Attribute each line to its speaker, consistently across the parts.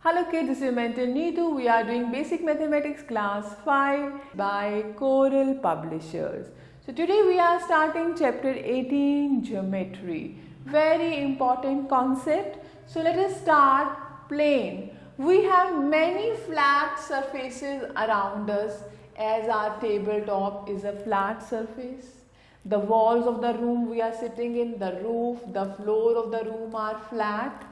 Speaker 1: Hello kids, this is mentor Neetu. We are doing basic mathematics class 5 by Coral Publishers. So today we are starting chapter 18 geometry. Very important concept. So let us start plane. We have many flat surfaces around us as our tabletop is a flat surface. The walls of the room we are sitting in, the roof, the floor of the room are flat.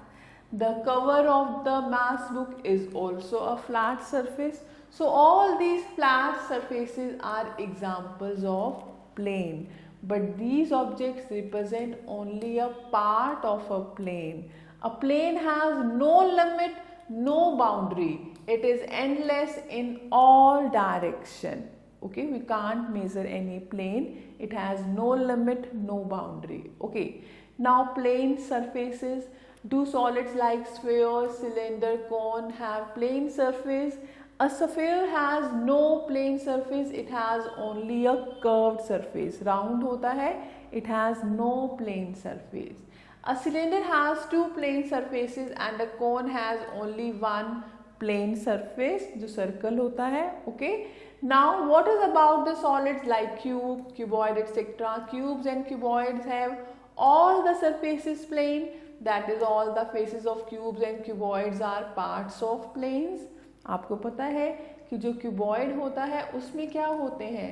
Speaker 1: The cover of the maths book is also a flat surface. So all these flat surfaces are examples of plane. But these objects represent only a part of a plane. A plane has no limit, no boundary. It is endless in all direction. Okay, we can't measure any plane. It has no limit, no boundary. Okay, now plane surfaces. Do solids like sphere, cylinder, cone have plane surface? A sphere has no plane surface, it has only a curved surface. Round होता है, it has no plane surface. A cylinder has two plane surfaces and a cone has only one plane surface जो circle होता है. Okay. Now what is about the solids like cube, cuboid, etc. Cubes and cuboids have all the surfaces plane. That is all the faces of cubes and cuboids are parts of planes. आपको पता है कि जो cuboid होता है उसमें क्या होते हैं,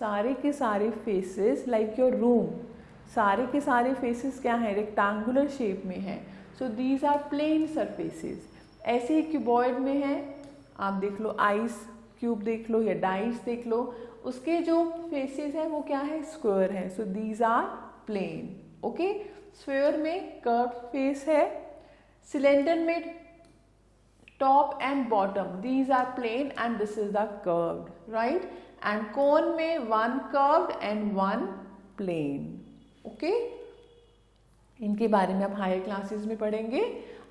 Speaker 1: सारे के सारे faces like your room, सारे के सारे faces क्या हैं, rectangular shape में हैं. So these are plane surfaces. ऐसे ही cuboid में है, आप देख लो ice cube देख लो या dice देख लो, उसके जो faces हैं वो क्या है, square है. So these are plane. Okay. Sphere में कर्व फेस है, सिलेंडर में top and bottom these are plane and this is the curved, right. And cone में one curved and one plane. Okay, इनके बारे में आप हायर क्लासेस में पढ़ेंगे.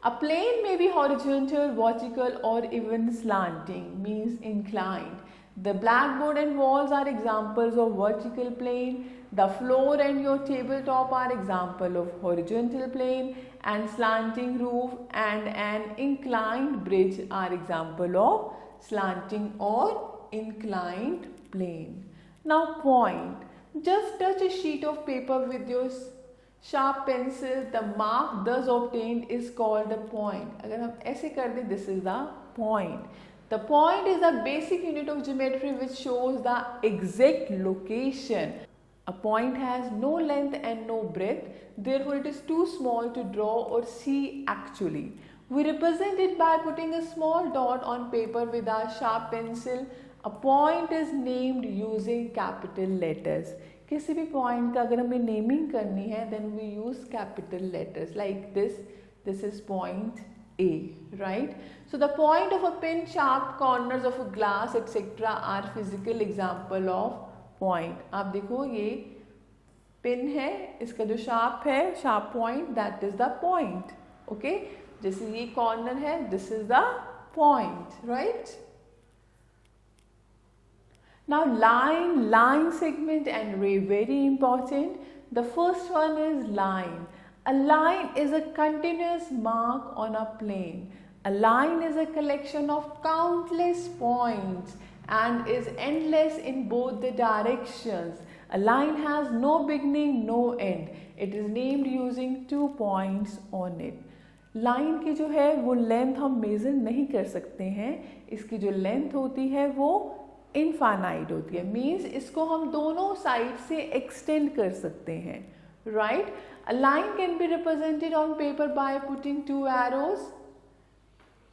Speaker 1: अ प्लेन में बी हॉरिजॉन्टल, वर्टिकल और even slanting means inclined. The blackboard and walls are examples of vertical plane. The floor and your tabletop are example of horizontal plane, and slanting roof and an inclined bridge are example of slanting or inclined plane. Now point. Just touch a sheet of paper with your sharp pencil. The mark thus obtained is called a point. अगर हम ऐसे कर दें, this is the point. The point is a basic unit of geometry which shows the exact location. A point has no length and no breadth, therefore it is too small to draw or see actually. We represent it by putting a small dot on paper with a sharp pencil. A point is named using capital letters. किसी भी point का अगर हमें naming करनी है, then we use capital letters like this. This is point A, right? So the point of a pin, sharp corners of a glass, etc. are physical example of point. आप देखो ये pin है, इसका जो sharp है, sharp point, that is the point. Okay, जैसे ये corner है, this is the point, right. Now line segment and ray, very important. The first one is line. A line is a continuous mark on a plane. A line is a collection of countless points and is endless in both the directions. A line has no beginning, no end. It is named using 2 points on it. Line की जो है वो length हम major नहीं कर सकते हैं. इसकी जो लेंथ होती है वो इनफाइनाइट होती है. मीन्स इसको हम दोनों साइड से एक्सटेंड कर सकते हैं, right. A line can be represented on paper by putting 2 arrows.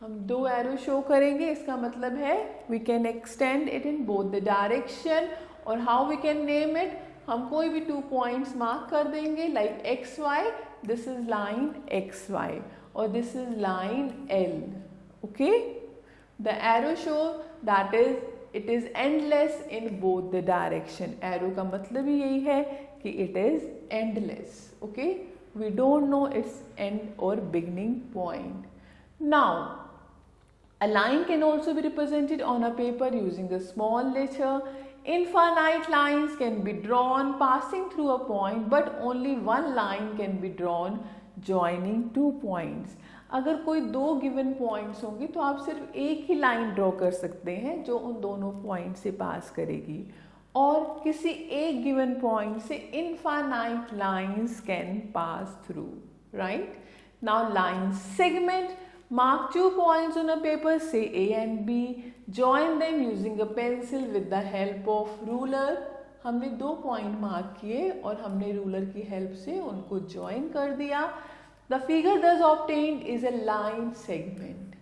Speaker 1: हम 2 arrow शो करेंगे, इसका मतलब है we can extend it in both the direction. और how we can name it, हम कोई भी 2 points मार्क कर देंगे like XY. This is line XY और this is line L. Okay, the arrow show that is it is endless in both the direction. Arrow का मतलब ही यही है कि it is endless. Okay, we don't know its end or beginning point. Now a line can also be represented on a paper using a small letter. Infinite lines can be drawn passing through a point, but only one line can be drawn joining 2 points. अगर कोई दो given points होंगे तो आप सिर्फ एक ही line draw कर सकते हैं जो उन दोनों पॉइंट से पास करेगी, और किसी एक गिवन पॉइंट से infinite lines can pass through, right? Now line segment, mark 2 points on a paper, say A and B, join them using a pencil with the help of ruler. हमने 2 point mark किए और हमने ruler की help से उनको join कर दिया. The figure thus obtained is a line segment.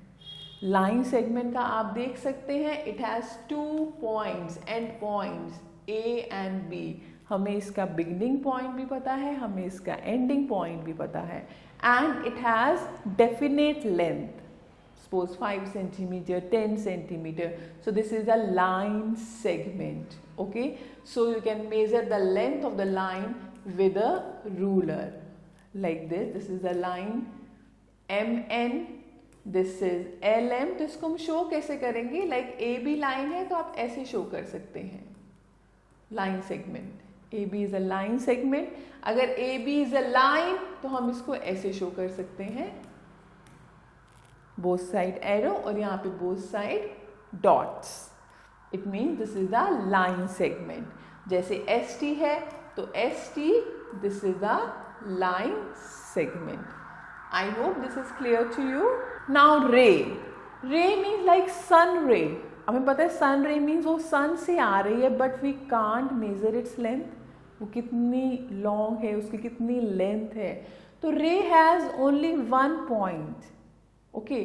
Speaker 1: Line segment का आप देख सकते हैं, it has 2 points, end points A and B. हमें इसका बिगनिंग पॉइंट भी पता है, हमें इसका एंडिंग पॉइंट भी पता है, and it has definite length. Suppose 5 centimeter, 10 centimeter. So this is a line segment. Okay, so you can measure the length of the line with a ruler like this. This is the line MN. This is LM. तो इसको हम show कैसे करेंगे? Like AB line है तो आप ऐसे show कर सकते हैं. Line segment. AB is a line segment. अगर AB is a line तो हम इसको ऐसे शो कर सकते हैं, both side arrow और यहाँ पे both side dots. It means this is the line segment. जैसे ST है तो ST, this is the line segment. I hope this is clear to you. Now ray. Ray means like sun ray. हमें पता है sun ray means वो sun से आ रही है, but we can't measure its length. वो कितनी लॉन्ग है, उसकी कितनी लेंथ है. तो ray has only 1 point. Okay,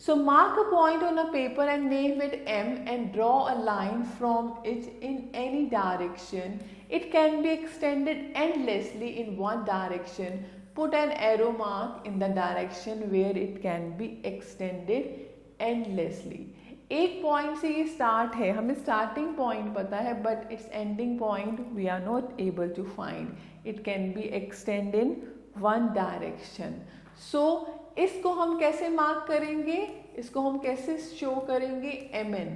Speaker 1: so mark a point on a paper and name it M and draw a line from it in any direction. It can be extended endlessly in one direction. Put an arrow mark in the direction where it can be extended endlessly. एक point से ये start है, हमें starting point पता है, but its ending point we are not able to find. It can be extend in one direction. So इसको हम कैसे मार्क करेंगे, इसको हम कैसे शो करेंगे? MN,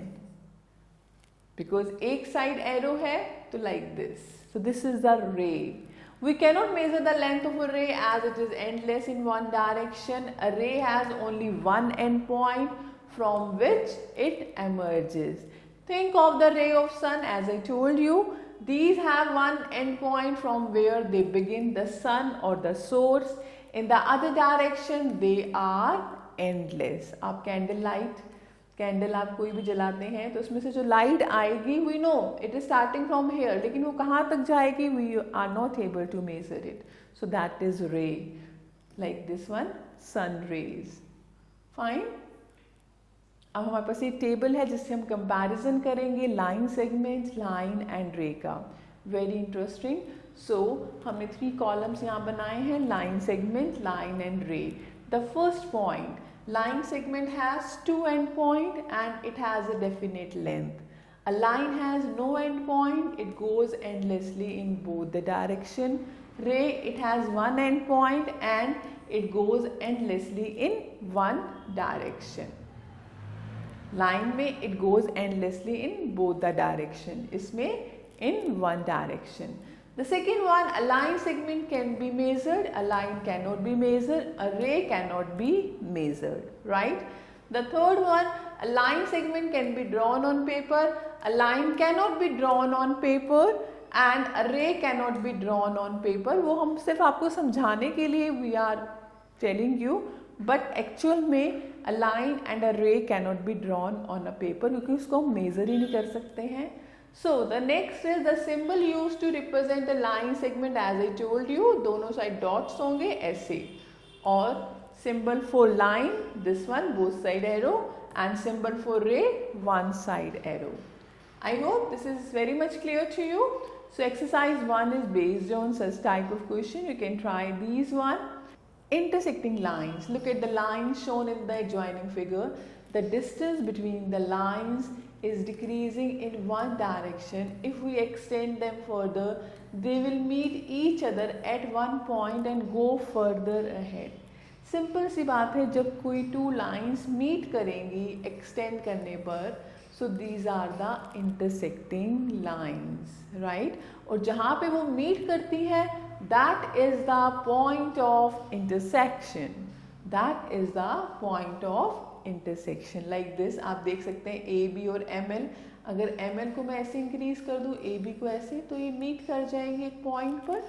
Speaker 1: बिकॉज एक साइड एरो है तो like this. So this is the रे. We cannot measure the length of a ray as it is endless in one direction. A ray has only one end point from which it emerges. Think of the ray of sun. As I told you, these have one end point from where they begin, the sun or the source. In the other direction they are endless. आप candle आप कोई भी जलाते हैं तो उसमें से जो लाइट आएगी, we know it is starting from here, लेकिन वो कहाँ तक जाएगी, we are not able to measure it. So that is ray, like this one, sun rays. Fine. अब हमारे पास ये टेबल है जिससे हम कंपैरिजन करेंगे लाइन सेगमेंट, लाइन एंड रे का. Very interesting. सो हमने 3 कॉलम्स यहाँ बनाए हैं, लाइन सेगमेंट, लाइन एंड रे. The first point, line segment has 2 end point and it has a definite length. A line has no end point, it goes endlessly in both the direction. Ray, it has one end point and it goes endlessly in one direction. Line में it goes endlessly in both the direction. इसमें in one direction. The second one, a line segment can be measured, a line cannot be measured, a ray cannot be measured, right? The third one, a line segment can be drawn on paper, a line cannot be drawn on paper and a ray cannot be drawn on paper. वो हम सिर्फ आपको समझाने के लिए we are telling you, but actual में a line and a ray cannot be drawn on a paper क्योंकि उसको हम measure ही नहीं कर सकते हैं. So the next is the symbol used to represent a line segment. As I told you, दोनों side dots होंगे ऐसे, और symbol for line, this one, both side arrow, and symbol for ray, one side arrow. I hope this is very much clear to you. So exercise 1 is based on such type of question. You can try these one. Intersecting lines. Look at the lines shown in the adjoining figure. The distance between the lines is decreasing in one direction. If we extend them further, they will meet each other at one point and go further ahead. Simple सी बात है, जब कोई 2 lines meet करेंगी extend करने पर, so these are the intersecting lines, right? और जहाँ पे वो मीट करती है, that is the point of intersection. That is the point of intersection. Like this आप देख सकते हैं ए बी और एम एल, अगर एम एल को मैं ऐसे इंक्रीज कर दूँ ए बी को ऐसे, तो ये मीट कर जाएंगे एक पॉइंट पर।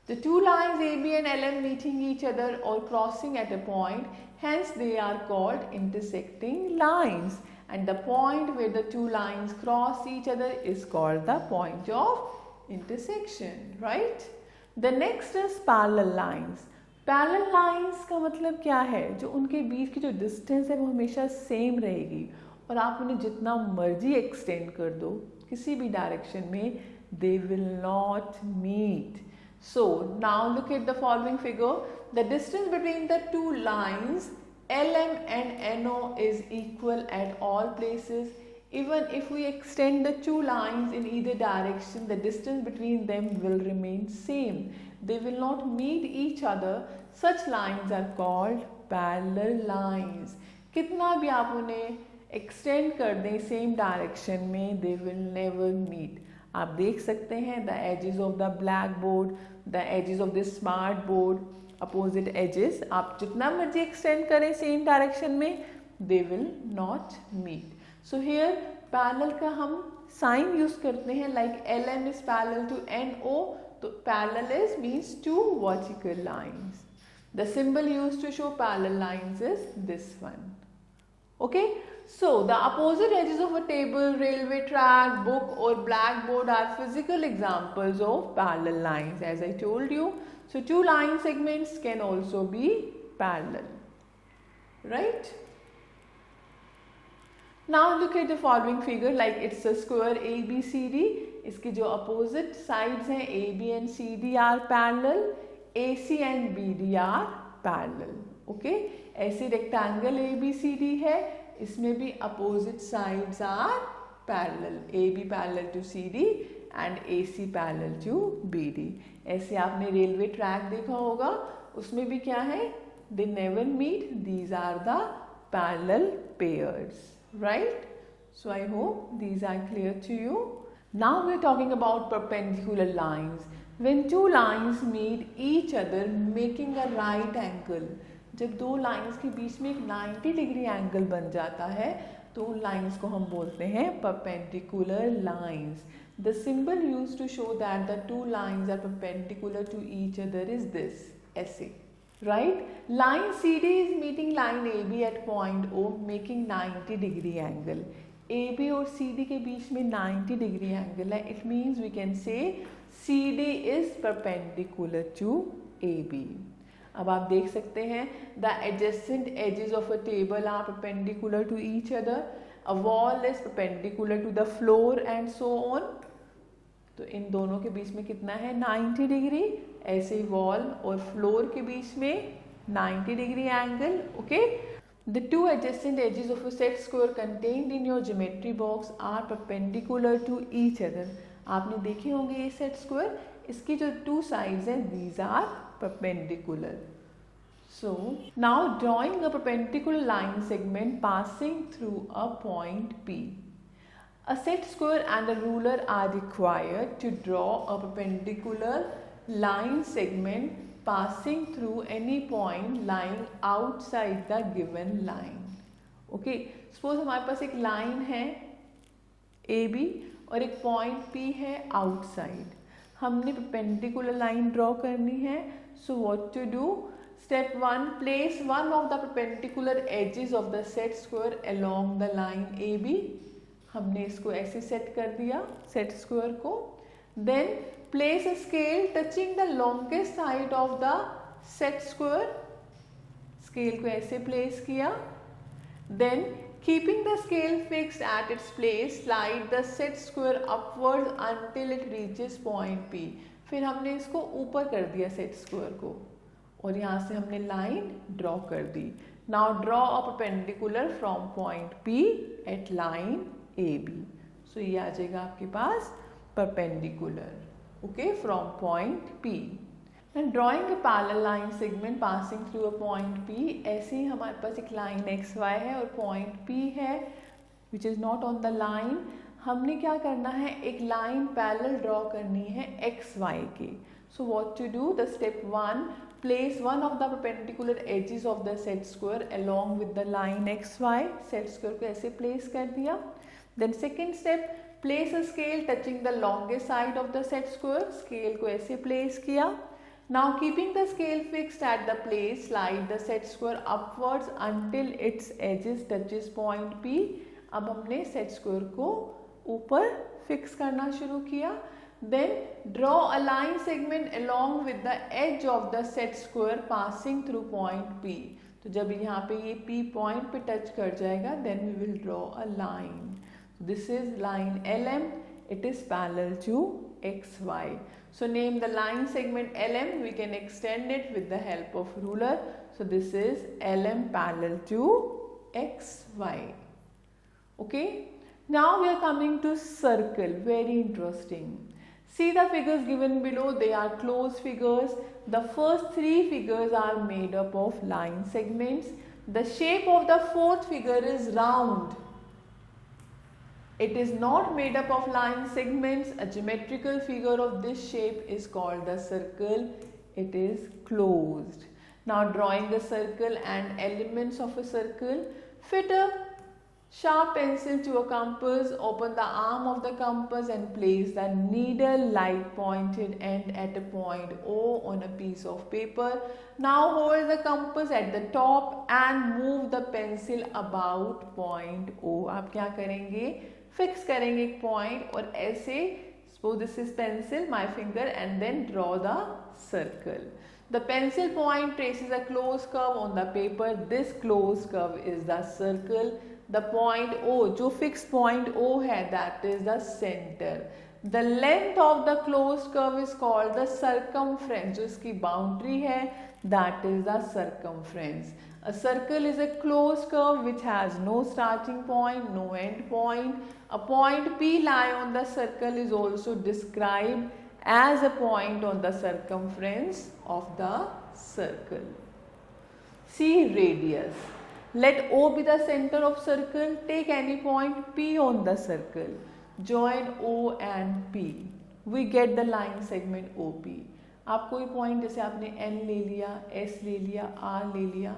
Speaker 1: The two lines AB and LM meeting each other or crossing at a point, hence they are called intersecting lines, and the point where the two lines cross each other is called the point of intersection, right? The next is parallel lines. Parallel lines का मतलब क्या है? जो उनके बीच की जो distance है वो हमेशा same रहेगी और आप उन्हें जितना मर्जी extend कर दो किसी भी direction में, they will not meet. So now look at the following figure. The distance between the two lines LM and NO is equal at all places. Even if we extend the two lines in either direction, the distance between them will remain same. They will not meet each other. Such lines are called parallel lines. कितना भी आप उन्हें extend कर दें same direction में, they will never meet. आप देख सकते हैं the edges of the blackboard, the edges of this smart board, opposite edges, आप जितना मर्जी extend करें same direction में, they will not meet. So here parallel का हम sign use करते हैं, like LM is parallel to NO, तो parallel is means two vertical lines. The symbol used to show parallel lines is this one. Okay. So the opposite edges of a table, railway track, book or blackboard are physical examples of parallel lines, as I told you. So two line segments can also be parallel, right? Now look at the following figure, like it's a square ABCD. इसके जो opposite sides हैं AB and CD are parallel, AC and BD are parallel. Okay? ऐसे rectangle ABCD है, इसमें भी opposite sides are parallel, AB parallel to CD and AC parallel to BD. ऐसे आपने railway track देखा होगा, उसमें भी क्या है, they never meet, these are the parallel pairs, right? So I hope these are clear to you. Now we are talking about perpendicular lines. When two lines meet each other making a right angle, जब दो lines के बीच में एक 90 degree angle बन जाता है तो उन लाइंस को हम बोलते हैं perpendicular lines. The symbol used to show that the two lines are perpendicular to each other is this, ऐसे, right. Line CD is meeting line AB at point O making 90 degree angle. AB और CD के बीच में 90 degree angle है. It means we can say CD is perpendicular to AB. अब आप देख सकते हैं the adjacent edges of a table are perpendicular to each other, a wall is perpendicular to the floor and so on. तो इन दोनों के बीच में कितना है, 90 डिग्री. ऐसे वॉल और फ्लोर के बीच में 90 degree angle. Okay. The two adjacent edges of a set square contained in your geometry box are perpendicular to each other. आपने देखे होंगे ये सेट स्क्वायर, इसकी जो टू साइड्स हैं these are perpendicular. So now drawing a perpendicular line segment passing through a point P. A set square and a ruler are required to draw a perpendicular line segment passing through any point lying outside the given line. Okay, suppose हमारे पास एक line है AB और एक point P है outside. हमने perpendicular line draw करनी है. So what to do? Step 1, place one of the perpendicular edges of the set square along the line AB. हमने इसको ऐसे सेट कर दिया सेट स्क्वायर को. Then place a scale touching the longest side of the set square. Scale को ऐसे place किया. Then keeping the scale fixed at its place, slide the set square upwards until it reaches point P. फिर हमने इसको ऊपर कर दिया set square को और यहाँ से हमने लाइन ड्रॉ कर दी. Now draw a perpendicular from point P at line AB. So ये आ जाएगा आपके पास perpendicular, okay, from point P. And drawing a parallel line segment passing through a point P. ऐसे ही हमारे पास एक लाइन XY है और पॉइंट P है which is not on the line. हमने क्या करना है, एक लाइन पैरेलल ड्रॉ करनी है XY के. So what to do, the step 1, place one of the perpendicular edges of the set square along with the line xy. Set square को ऐसे place कर दिया. Then second step, place a scale touching the longest side of the set square. Scale को ऐसे place किया. Now keeping the scale fixed at the place, slide the set square upwards until its edges touches point P. अब हमने set square को ऊपर fix करना शुरू किया. Then draw a line segment along with the edge of the set square passing through point P. तो जब यहाँ पे ये P point पे touch कर जाएगा, then we will draw a line. So this is line LM. It is parallel to XY. So name the line segment LM. We can extend it with the help of ruler. So this is LM parallel to XY. Okay. Now we are coming to circle. Very interesting. See the figures given below, they are closed figures. The first three figures are made up of line segments. The shape of the fourth figure is round. It is not made up of line segments. A geometrical figure of this shape is called the circle. It is closed. Now drawing the circle and elements of a circle. Fit a sharp pencil to a compass, open the arm of the compass and place the needle like pointed end at a point O on a piece of paper. Now hold the compass at the top and move the pencil about point O. आप क्या करेंगे? Fix करेंगे एक point और ऐसे, suppose this is pencil, my finger, and then draw the circle. The pencil point traces a closed curve on the paper. This closed curve is the circle. The point O, जो fixed point O है, that is the center. The length of the closed curve is called the circumference. जो इसकी boundary है, that is the circumference. A circle is a closed curve which has no starting point, no end point. A point P lie on the circle is also described as a point on the circumference of the circle. See radius. Let O be the center of circle. Take any point P on the circle. Join O and P. We get the line segment OP. आप कोई point जैसे आपने N ले लिया, S ले लिया, R ले लिया,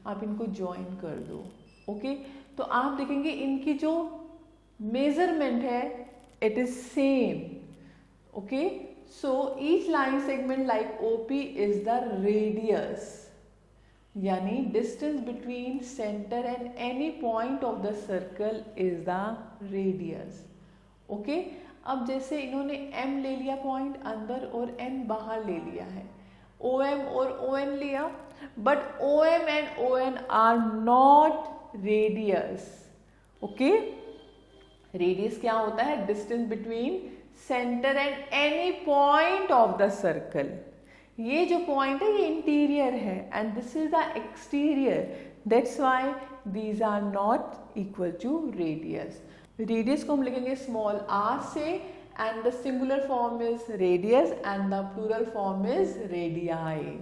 Speaker 1: आप इनको join कर दो. Okay? तो आप देखेंगे इनकी जो measurement है, it is same. Okay? So each line segment like OP is the radius. यानी distance between center and any point of the circle is the radius. Okay? अब जैसे इन्होंने M ले लिया point अंदर और N बाहर ले लिया है, OM और ON लिया, but OM and ON are not radius. Okay? Radius क्या होता है? Distance between center and any point of the circle. ये जो पॉइंट है ये इंटीरियर है and this is the exterior. That's why these are not equal to radius. Radius को हम लिखेंगे स्मॉल r से and the singular form is radius and the plural form is radii.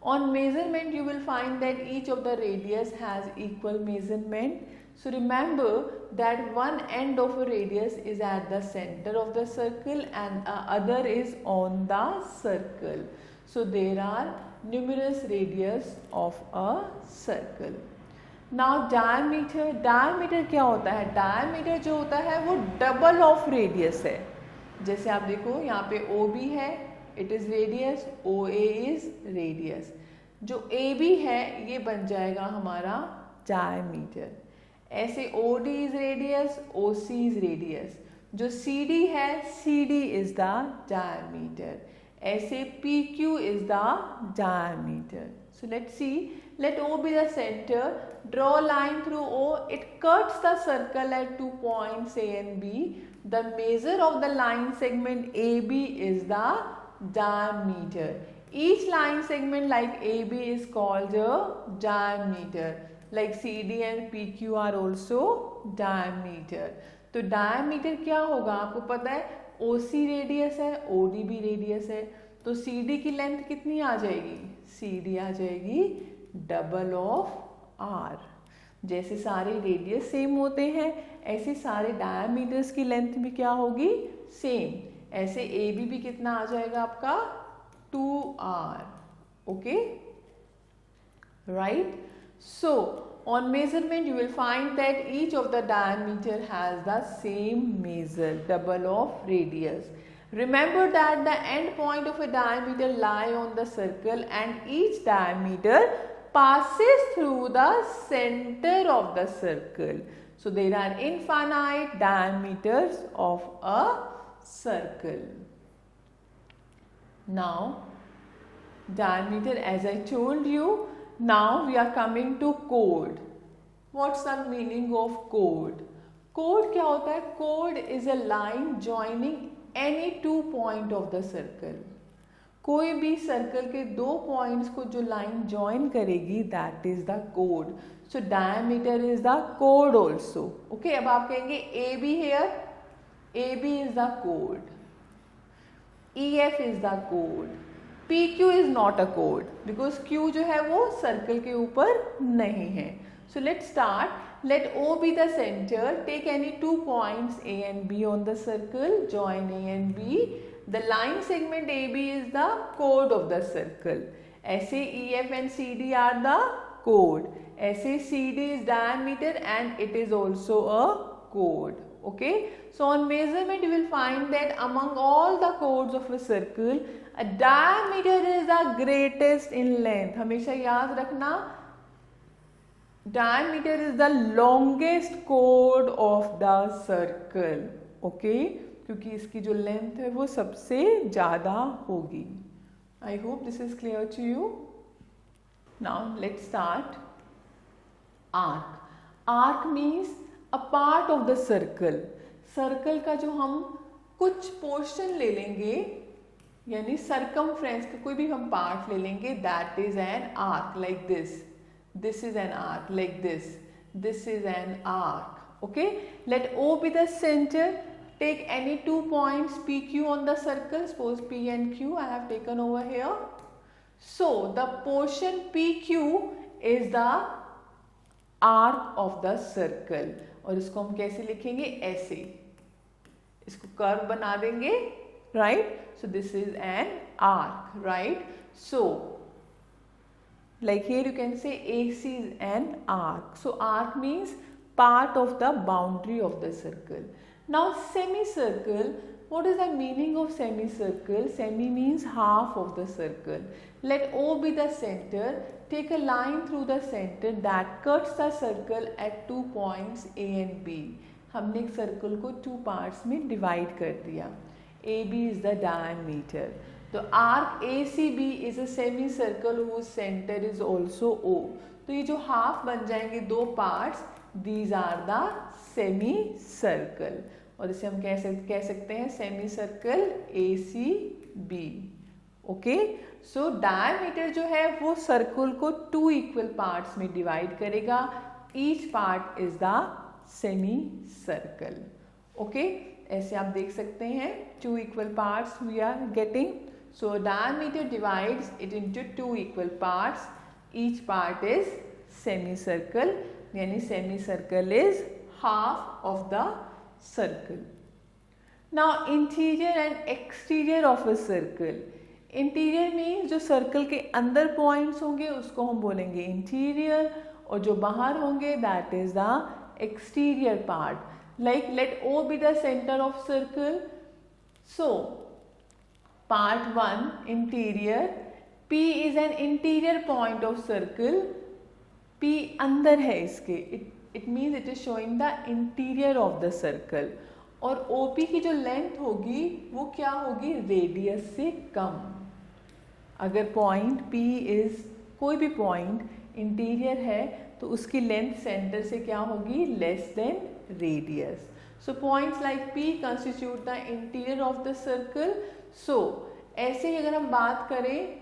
Speaker 1: On measurement you will find that each of the radius has equal measurement. So remember that one end of a radius is at the center of the circle and the other is on the circle. So there are numerous radius of a circle. Now diameter. Diameter क्या होता है? Diameter जो होता है वो double of radius है. जैसे आप देखो यहाँ पे OB है, it is radius, OA is radius. जो AB है ये बन जाएगा हमारा diameter. ऐसे OD is radius, OC is radius. जो CD है CD is the diameter. ऐसे PQ is the diameter. So let's see. Let O be the center. Draw a line through O. It cuts the circle at 2 points A and B. The measure of the line segment AB is the diameter. Each line segment like AB is called a diameter. Like CD and PQ are also diameter. तो diameter क्या होगा? आपको पता है OC radius है, OD भी radius है, तो CD की लेंथ कितनी आ जाएगी? CD आ जाएगी डबल ऑफ R. जैसे सारे रेडियस सेम होते हैं ऐसे सारे डायमीटर्स की लेंथ भी क्या होगी? सेम. ऐसे AB भी कितना आ जाएगा आपका? 2R. Okay. right? So on measurement you will find that each of the diameter has the same measure, double of radius. Remember that the end point of a diameter lie on the circle and each diameter passes through the center of the circle. So there are infinite diameters of a circle. Now diameter, as I told you, now we are coming to chord. What's the meaning of chord? Chord क्या होता है? Chord is a line joining any two point of the circle. कोई भी circle के दो points को जो line join करेगी दैट इज द कोड. सो डायमीटर इज द कोड ऑल्सो. ओके, अब आप कहेंगे A B here, A B is the कोड, ई एफ इज द कोड, P Q is not a कोड बिकॉज क्यू जो है वो सर्कल के ऊपर नहीं है. So let start. Let O be the center. Take any 2 points A and B on the circle. Join A and B. The line segment AB is the chord of the circle. ऐसे EF and CD are the chord. ऐसे CD is diameter and it is also a chord. Okay. So on measurement you will find that among all the chords of a circle, a diameter is the greatest in length. हमेशा याद रखना, diameter is the longest chord of the circle. Okay, क्योंकि इसकी जो length है वो सबसे ज़्यादा होगी. I hope this is clear to you. Now let's start. Arc. Arc means a part of the circle. Circle का जो हम कुछ पोर्शन ले लेंगे, यानी सर्कमफ्रेंस का कोई भी हम पार्ट ले लेंगे, that is an arc. Like this. This is an arc like this. This is an arc. Okay. Let O be the center. Take any 2 points PQ on the circle. Suppose P and Q I have taken over here. So the portion PQ is the arc of the circle. और इसको हम कैसे लिखेंगे? ऐसे. इसको curve बना देंगे. Right. So this is an arc. Right. So like here you can say AC is an arc. So arc means part of the boundary of the circle. Now semicircle, what is the meaning of semicircle? Semi means half of the circle. Let O be the center. Take a line through the center that cuts the circle at 2 points A and B. हमने एक circle को 2 parts में divide कर दिया. AB is the diameter. तो arc ACB is a semicircle whose centre is also O. तो ये जो हाफ बन जाएंगे दो parts, these are the semicircle. और इसे हम कह सकते हैं semicircle ACB. Okay. So diameter जो है वो सर्कल को 2 इक्वल पार्ट्स में डिवाइड करेगा. Each part is the semicircle. Okay, ऐसे आप देख सकते हैं 2 equal parts we are getting. So diameter divides it into 2 equal parts. Each part is semicircle. यानी semicircle is half of the circle. Now interior and exterior of a circle. Interior means जो circle के अंदर points होंगे उसको हम बोलेंगे interior, और जो बाहर होंगे that is the exterior part. Like let O be the center of circle. So part 1 interior, P is an interior point of circle. P अंदर है इसके, it means it is showing the interior of the circle. और OP की जो length होगी वो क्या होगी? रेडियस से कम. अगर पॉइंट P इज कोई भी पॉइंट इंटीरियर है तो उसकी लेंथ सेंटर से क्या होगी? Less than radius. So points like P constitute the interior of the circle. So ऐसे ही अगर हम बात करें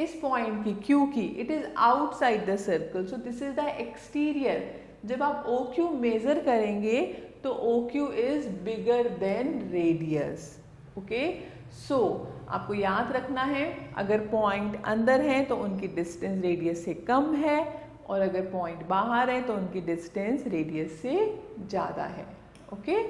Speaker 1: इस पॉइंट की Q की, it is outside the circle. So this is the exterior. जब आप OQ मेजर करेंगे तो OQ is bigger than radius. Okay. So आपको याद रखना है, अगर पॉइंट अंदर है तो उनकी डिस्टेंस रेडियस से कम है, और अगर पॉइंट बाहर है तो उनकी डिस्टेंस रेडियस से ज़्यादा है. Okay.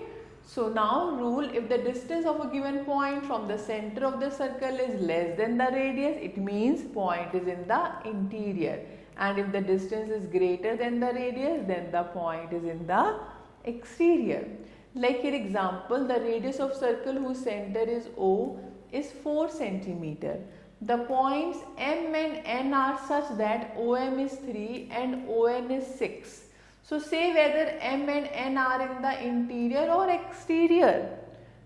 Speaker 1: So now rule, if the distance of a given point from the center of the circle is less than the radius, it means point is in the interior. and if the distance is greater than the radius, then the point is in the exterior. Like here example, the radius of circle whose center is O is 4 centimeter. The points M and N are such that OM is 3 and ON is 6. So say whether M and N are in the interior or exterior.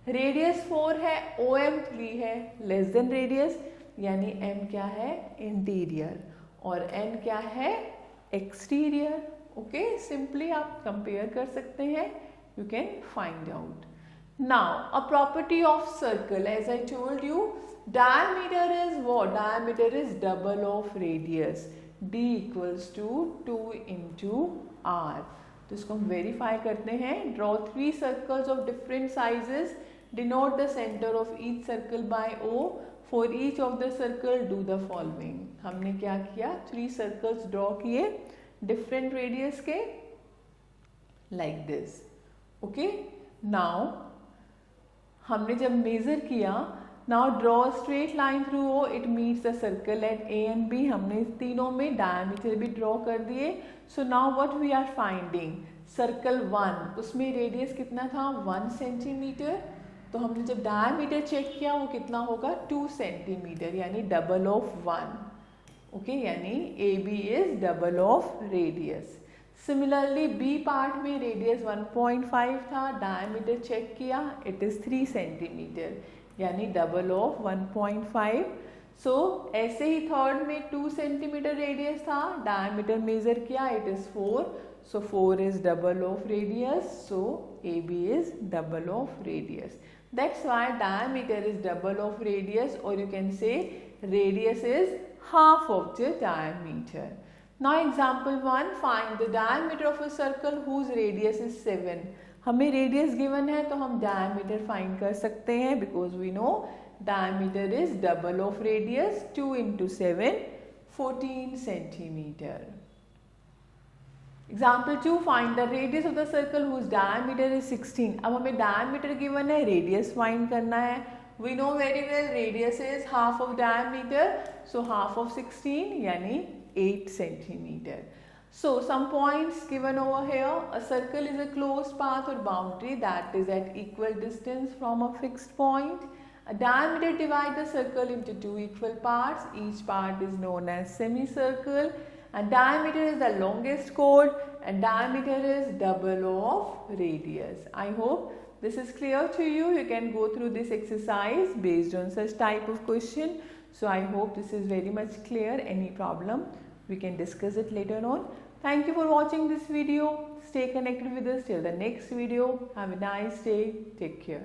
Speaker 1: Radius 4 है, OM 3 है, less than radius, यानी M क्या है, interior, और N क्या है, exterior. Okay, simply आप compare कर सकते हैं, you can find out. Now a property of circle, as I told you, diameter is what? Diameter is double of radius. D equals to 2 into R. तो इसको हम verify करते हैं. Draw 3 circles of different sizes. Denote the centre of each circle by O. For each of the circle do the following. हमने क्या किया, 3 circles draw किए different radius के, लाइक दिस. ओके, नाउ हमने जब मेजर किया, now draw straight line through O, it meets the circle at A and B. हमने तीनों में डायमीटर भी ड्रॉ कर दिए. सो नाउ व्हाट वी आर फाइंडिंग, सर्कल 1, उसमें रेडियस कितना था, 1 सेंटीमीटर. तो हमने जब डायमीटर चेक किया वो कितना होगा, 2 सेंटीमीटर, यानी डबल ऑफ 1. ओके, यानी AB is double of radius. Similarly B part में रेडियस 1.5 था, डायमीटर चेक किया, इट इज 3 सेंटीमीटर, यानी डबल ऑफ 1.5. सो ऐसे ही थर्ड में 2 सेंटीमीटर रेडियस था, डायमीटर मेजर किया, it is 4. So 4 is double of radius, so AB is double of radius. That's why diameter is double of radius, or you can say radius is half of the diameter. Now example 1, find the diameter of a circle whose radius is 7. हमें radius given है तो हम diameter find कर सकते हैं, because we know diameter is double of radius. 2 into 7, 14 centimeter. Example 2, find the radius of the circle whose diameter is 16. अब हमें diameter given है, radius find करना है. We know very well radius is half of diameter, so half of 16 यानी 8 centimeter. So some points given over here. A circle is a closed path or boundary that is at equal distance from a fixed point. A diameter divides the circle into 2 equal parts. Each part is known as semicircle. And diameter is the longest chord, and diameter is double of radius. I hope this is clear to you. You can go through this exercise based on such type of question. So I hope this is very much clear. Any problem, we can discuss it later on. Thank you for watching this video. Stay connected with us till the next video. Have a nice day. Take care.